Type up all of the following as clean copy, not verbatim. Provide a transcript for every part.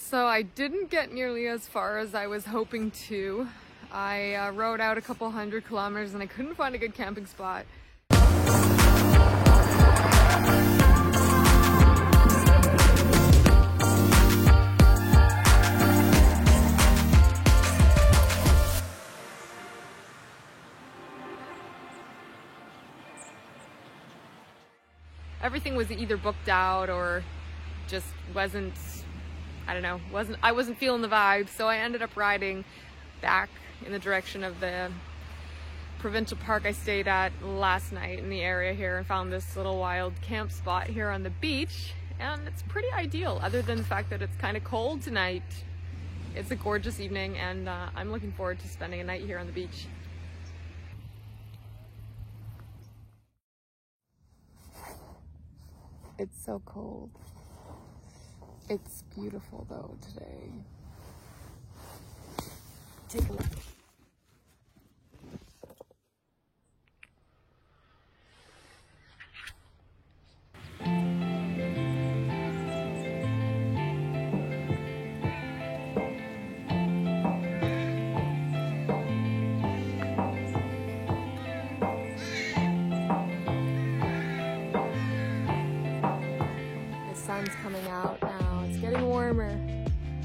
So I didn't get nearly as far as I was hoping to. I rode out a couple 100 kilometers and I couldn't find a good camping spot. Everything was either booked out or just wasn't, I don't know, I wasn't feeling the vibe, so I ended up riding back in the direction of the provincial park I stayed at last night in the area here and found this little wild camp spot here on the beach, and it's pretty ideal other than the fact that it's kind of cold tonight. It's a gorgeous evening and I'm looking forward to spending a night here on the beach. It's so cold. It's beautiful though today. Take a look. Sun's coming out now. It's getting warmer.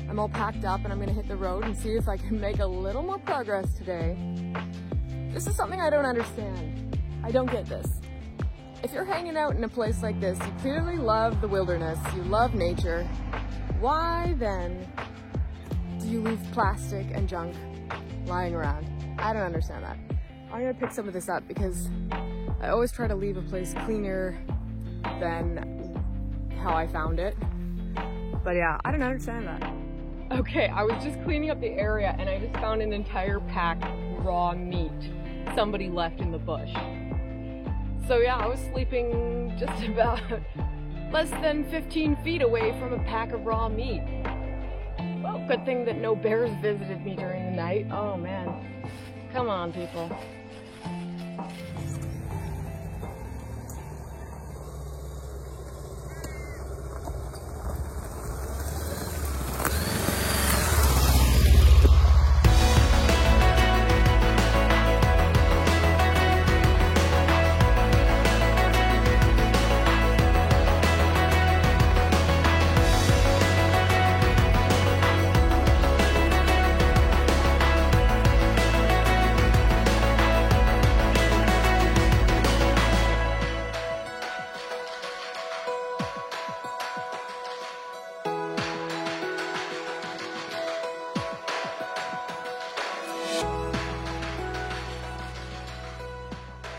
I'm all packed up and I'm gonna hit the road and see if I can make a little more progress today. This is something I don't understand. I don't get this. If you're hanging out in a place like this, you clearly love the wilderness, you love nature. Why then do you leave plastic and junk lying around? I don't understand that. I'm gonna pick some of this up because I always try to leave a place cleaner than how I found it. But yeah, I don't understand that. Okay, I was just cleaning up the area and I just found an entire pack of raw meat somebody left in the bush. So yeah, I was sleeping just about less than 15 feet away from a pack of raw meat. Well, good thing that no bears visited me during the night. Oh man, come on people.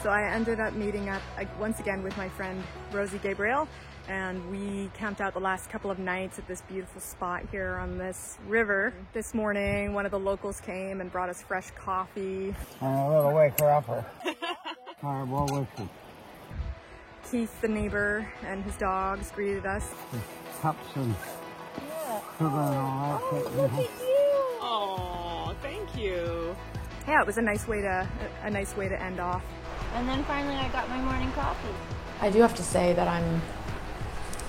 So I ended up meeting up once again with my friend Rosie Gabriel, and we camped out the last couple of nights at this beautiful spot here on this river. This morning, one of the locals came and brought us fresh coffee. And a little waker upper. Fireball whiskey. Keith, the neighbor, and his dogs greeted us. Cups and sugar and all that. Oh, look at you! Oh, thank you. Yeah, it was a nice way to end off. And then finally I got my morning coffee. I do have to say that I'm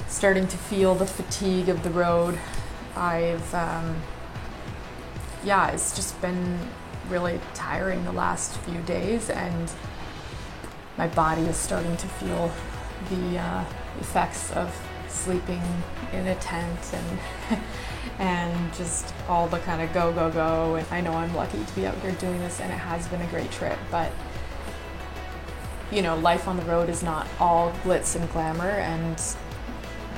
starting to feel the fatigue of the road. Yeah, it's just been really tiring the last few days, and my body is starting to feel the effects of sleeping in a tent and just all the kind of go. And I know I'm lucky to be out here doing this, and it has been a great trip, but you know, life on the road is not all glitz and glamour, and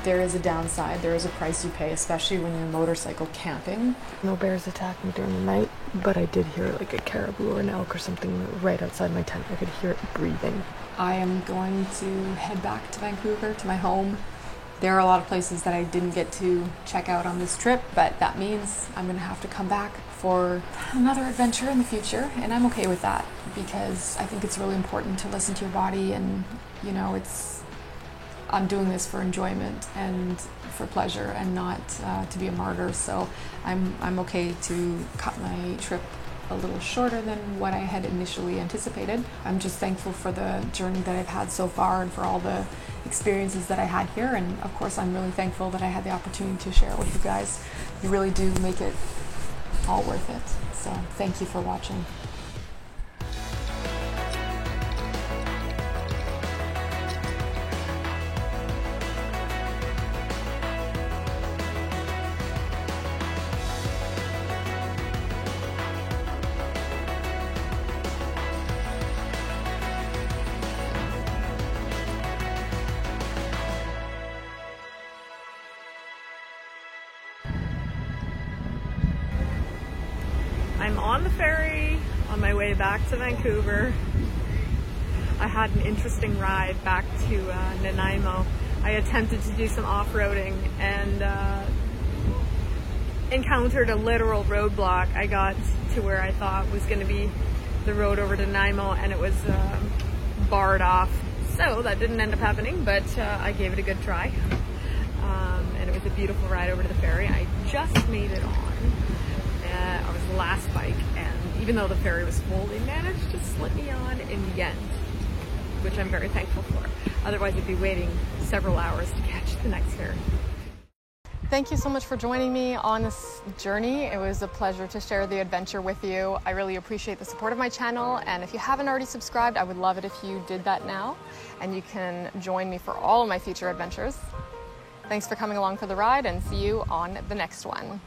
there is a downside, there is a price you pay, especially when you're motorcycle camping. No bears attacked me during the night, but I did hear like a caribou or an elk or something right outside my tent. I could hear it breathing. I am going to head back to Vancouver, to my home. There are a lot of places that I didn't get to check out on this trip, but that means I'm gonna have to come back for another adventure in the future, and I'm okay with that because I think it's really important to listen to your body, and you know, I'm doing this for enjoyment and for pleasure and not to be a martyr, so I'm okay to cut my trip a little shorter than what I had initially anticipated. I'm just thankful for the journey that I've had so far and for all the experiences that I had here, and of course I'm really thankful that I had the opportunity to share it with you guys. You really do make it all worth it. So thank you for watching. I'm on the ferry on my way back to Vancouver. I had an interesting ride back to Nanaimo. I attempted to do some off-roading and encountered a literal roadblock. I got to where I thought was going to be the road over to Nanaimo, and it was barred off. So that didn't end up happening, but I gave it a good try. And it was a beautiful ride over to the ferry. I just made it on. I was the last bike, and even though the ferry was full, they managed to slip me on in the end, which I'm very thankful for. Otherwise, I'd be waiting several hours to catch the next ferry. Thank you so much for joining me on this journey. It was a pleasure to share the adventure with you. I really appreciate the support of my channel, and if you haven't already subscribed, I would love it if you did that now, and you can join me for all of my future adventures. Thanks for coming along for the ride, and see you on the next one.